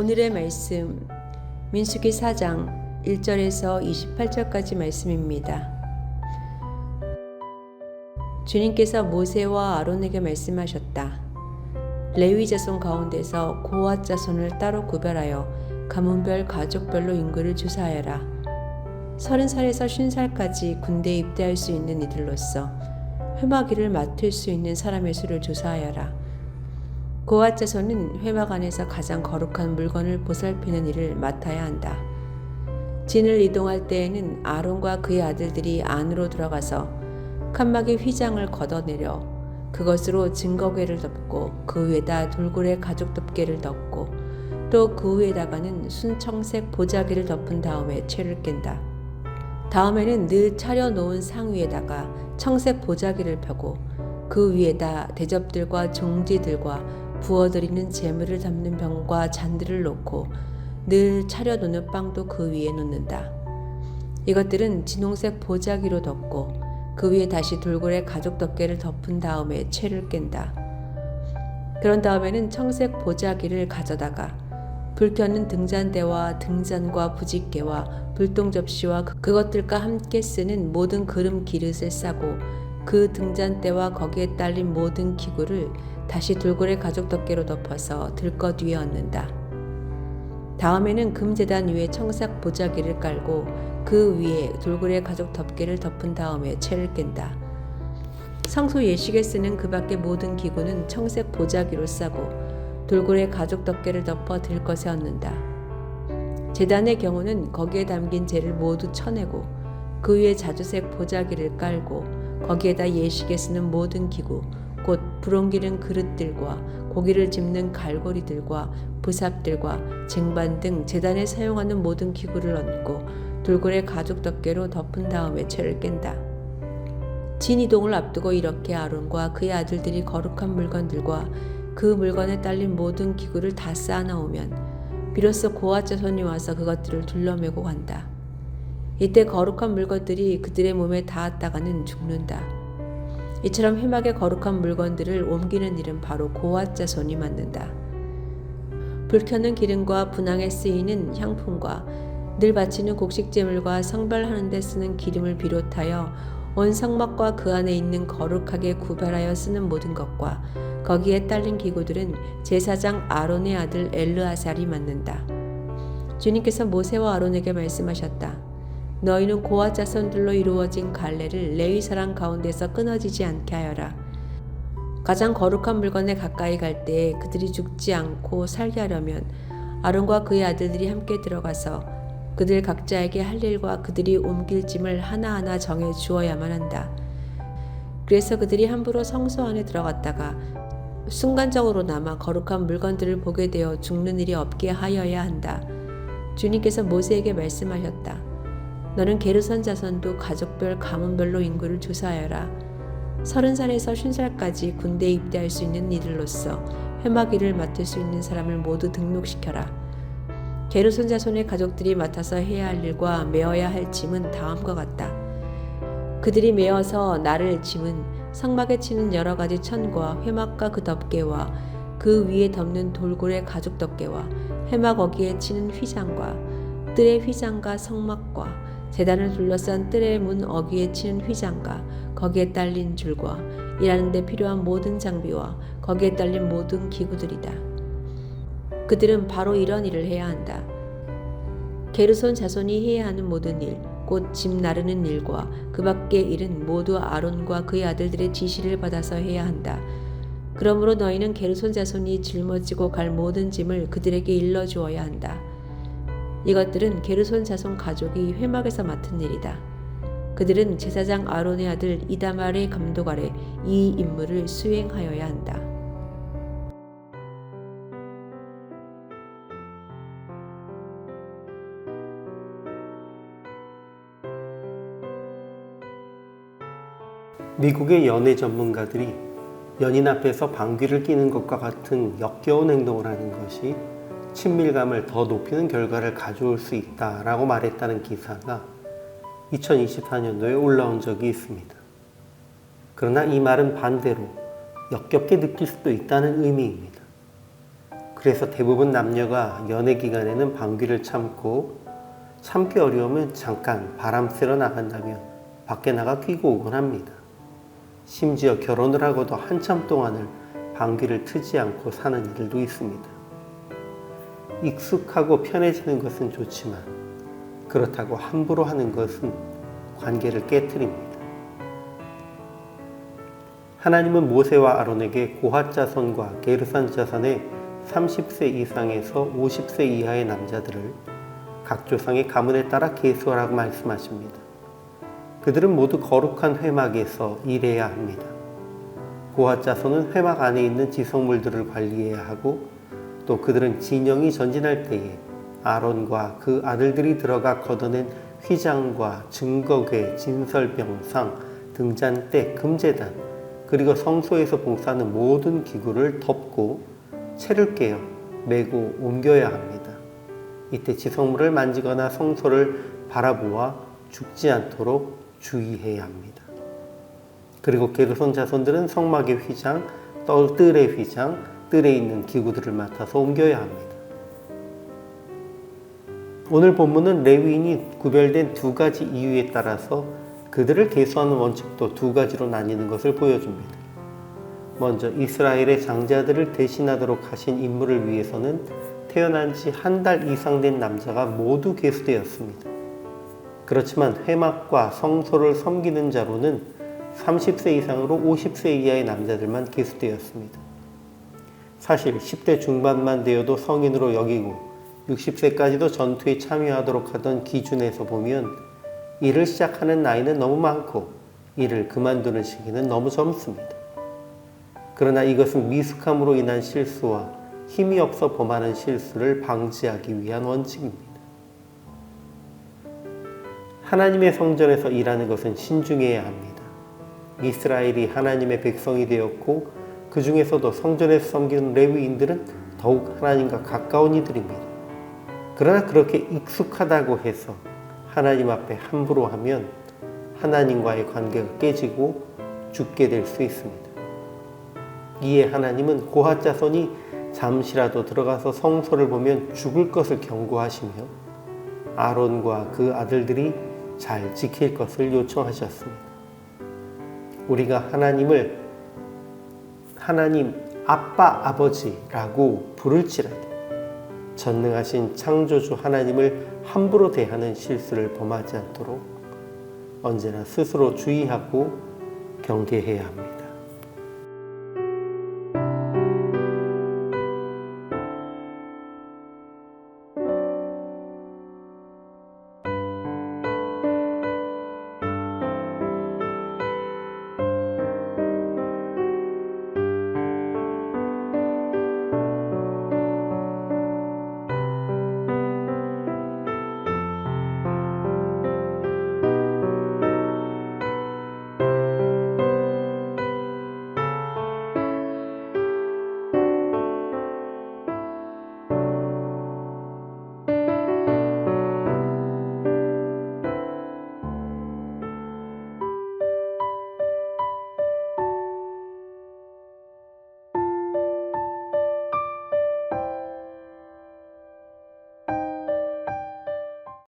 오늘의 말씀 민수기 4장 1절에서 28절까지 말씀입니다. 주님께서 모세와 아론에게 말씀하셨다. 레위 자손 가운데서 고핫 자손을 따로 구별하여 가문별 가족별로 인구를 조사하여라. 30살에서 50살까지 군대에 입대할 수 있는 이들로서 회막일을 맡을 수 있는 사람의 수를 조사하여라. 고핫 자손은 회막 안에서 가장 거룩한 물건을 보살피는 일을 맡아야 한다. 진을 이동할 때에는 아론과 그의 아들들이 안으로 들어가서 칸막이 휘장을 걷어내려 그것으로 증거궤를 덮고 그 위에다 돌고래 가죽 덮개를 덮고 또 그 위에다가는 순청색 보자기를 덮은 다음에 채를 깬다. 다음에는 늘 차려놓은 상 위에다가 청색 보자기를 펴고 그 위에다 대접들과 종지들과 부어드리는 제물을 담는 병과 잔들을 놓고 늘 차려놓는 빵도 그 위에 놓는다. 이것들은 진홍색 보자기로 덮고 그 위에 다시 돌고래 가죽 덮개를 덮은 다음에 채를 깬다. 그런 다음에는 청색 보자기를 가져다가 불 켜는 등잔대와 등잔과 부짓개와 불똥 접시와 그것들과 함께 쓰는 모든 그름 기릇을 싸고 그 등잔대와 거기에 딸린 모든 기구를 다시 돌고래 가죽 덮개로 덮어서 들것 위에 얹는다. 다음에는 금제단 위에 청색 보자기를 깔고 그 위에 돌고래 가죽 덮개를 덮은 다음에 채를 깬다. 성소 예식에 쓰는 그 밖의 모든 기구는 청색 보자기로 싸고 돌고래 가죽 덮개를 덮어 들것에 얹는다. 제단의 경우는 거기에 담긴 재를 모두 쳐내고 그 위에 자주색 보자기를 깔고 거기에다 예식에 쓰는 모든 기구 곧 불 옮기는 그릇들과 고기를 집는 갈고리들과 부삽들과 쟁반 등 제단에 사용하는 모든 기구를 얹고 돌고래 가죽 덮개로 덮은 다음에 채를 깬다. 진 이동을 앞두고 이렇게 아론과 그의 아들들이 거룩한 물건들과 그 물건에 딸린 모든 기구를 다 쌓아나오면 비로소 고핫 자손이 와서 그것들을 둘러매고 간다. 이때 거룩한 물건들이 그들의 몸에 닿았다가는 죽는다. 이처럼 회막의 거룩한 물건들을 옮기는 일은 바로 고핫 자손이 맡는다. 불 켜는 기름과 분향에 쓰이는 향품과 늘 바치는 곡식제물과 성별하는 데 쓰는 기름을 비롯하여 온 성막과 그 안에 있는 거룩하게 구별하여 쓰는 모든 것과 거기에 딸린 기구들은 제사장 아론의 아들 엘르아살이 맡는다. 주님께서 모세와 아론에게 말씀하셨다. 너희는 고핫 자손들로 이루어진 갈례를 레위 사람 가운데서 끊어지지 않게 하여라. 가장 거룩한 물건에 가까이 갈 때에 그들이 죽지 않고 살게 하려면 아론과 그의 아들들이 함께 들어가서 그들 각자에게 할 일과 그들이 옮길 짐을 하나하나 정해 주어야만 한다. 그래서 그들이 함부로 성소 안에 들어갔다가 순간적으로나마 거룩한 물건들을 보게 되어 죽는 일이 없게 하여야 한다. 주님께서 모세에게 말씀하셨다. 너는 게르손 자손도 가족별 가문별로 인구를 조사하여라. 30살에서 50살까지 군대에 입대할 수 있는 이들로서 회막 일을 맡을 수 있는 사람을 모두 등록시켜라. 게르손 자손의 가족들이 맡아서 해야 할 일과 메어야 할 짐은 다음과 같다. 그들이 메어서 나를 짐은 성막에 치는 여러 가지 천과 회막과 그 덮개와 그 위에 덮는 돌고래 가죽 덮개와 회막 어기에 치는 휘장과 뜰의 휘장과 성막과 제단을 둘러싼 뜰의 문 어귀에 치는 휘장과 거기에 딸린 줄과 일하는 데 필요한 모든 장비와 거기에 딸린 모든 기구들이다. 그들은 바로 이런 일을 해야 한다. 게르손 자손이 해야 하는 모든 일, 곧 짐 나르는 일과 그 밖의 일은 모두 아론과 그의 아들들의 지시를 받아서 해야 한다. 그러므로 너희는 게르손 자손이 짊어지고 갈 모든 짐을 그들에게 일러주어야 한다. 이것들은 게르손 자손 가족이 회막에서 맡은 일이다. 그들은 제사장 아론의 아들 이다말의 감독 아래 이 임무를 수행하여야 한다. 미국의 연애 전문가들이 연인 앞에서 방귀를 뀌는 것과 같은 역겨운 행동을 하는 것이 친밀감을 더 높이는 결과를 가져올 수 있다라고 말했다는 기사가 2024년도에 올라온 적이 있습니다. 그러나 이 말은 반대로 역겹게 느낄 수도 있다는 의미입니다. 그래서 대부분 남녀가 연애 기간에는 방귀를 참기 어려우면 잠깐 바람 쐬러 나간다며 밖에 나가 끼고 오곤 합니다. 심지어 결혼을 하고도 한참 동안을 방귀를 트지 않고 사는 이들도 있습니다. 익숙하고 편해지는 것은 좋지만 그렇다고 함부로 하는 것은 관계를 깨트립니다. 하나님은 모세와 아론에게 고핫 자손과 게르손 자손의 30세 이상에서 50세 이하의 남자들을 각 조상의 가문에 따라 계수하라고 말씀하십니다. 그들은 모두 거룩한 회막에서 일해야 합니다. 고핫 자손은 회막 안에 있는 지성물들을 관리해야 하고 또 그들은 진영이 전진할 때에 아론과 그 아들들이 들어가 걷어낸 휘장과 증거궤, 진설병상, 등잔대, 금제단 그리고 성소에서 봉사하는 모든 기구를 덮고 채를 깨어 메고 옮겨야 합니다. 이때 지성물을 만지거나 성소를 바라보아 죽지 않도록 주의해야 합니다. 그리고 게르손 자손들은 성막의 휘장, 뜰의 휘장, 뜰에 있는 기구들을 맡아서 옮겨야 합니다. 오늘 본문은 레위인이 구별된 두 가지 이유에 따라서 그들을 계수하는 원칙도 두 가지로 나뉘는 것을 보여줍니다. 먼저 이스라엘의 장자들을 대신하도록 하신 임무를 위해서는 태어난 지 한 달 이상 된 남자가 모두 계수되었습니다. 그렇지만 회막과 성소를 섬기는 자로는 30세 이상으로 50세 이하의 남자들만 계수되었습니다. 사실 10대 중반만 되어도 성인으로 여기고 60세까지도 전투에 참여하도록 하던 기준에서 보면 일을 시작하는 나이는 너무 많고 일을 그만두는 시기는 너무 젊습니다. 그러나 이것은 미숙함으로 인한 실수와 힘이 없어 범하는 실수를 방지하기 위한 원칙입니다. 하나님의 성전에서 일하는 것은 신중해야 합니다. 이스라엘이 하나님의 백성이 되었고 그 중에서도 성전에서 섬기는 레위인들은 더욱 하나님과 가까운 이들입니다. 그러나 그렇게 익숙하다고 해서 하나님 앞에 함부로 하면 하나님과의 관계가 깨지고 죽게 될 수 있습니다. 이에 하나님은 고핫 자손이 잠시라도 들어가서 성소를 보면 죽을 것을 경고하시며 아론과 그 아들들이 잘 지킬 것을 요청하셨습니다. 우리가 하나님을 하나님 아빠 아버지라고 부를지라도 전능하신 창조주 하나님을 함부로 대하는 실수를 범하지 않도록 언제나 스스로 주의하고 경계해야 합니다.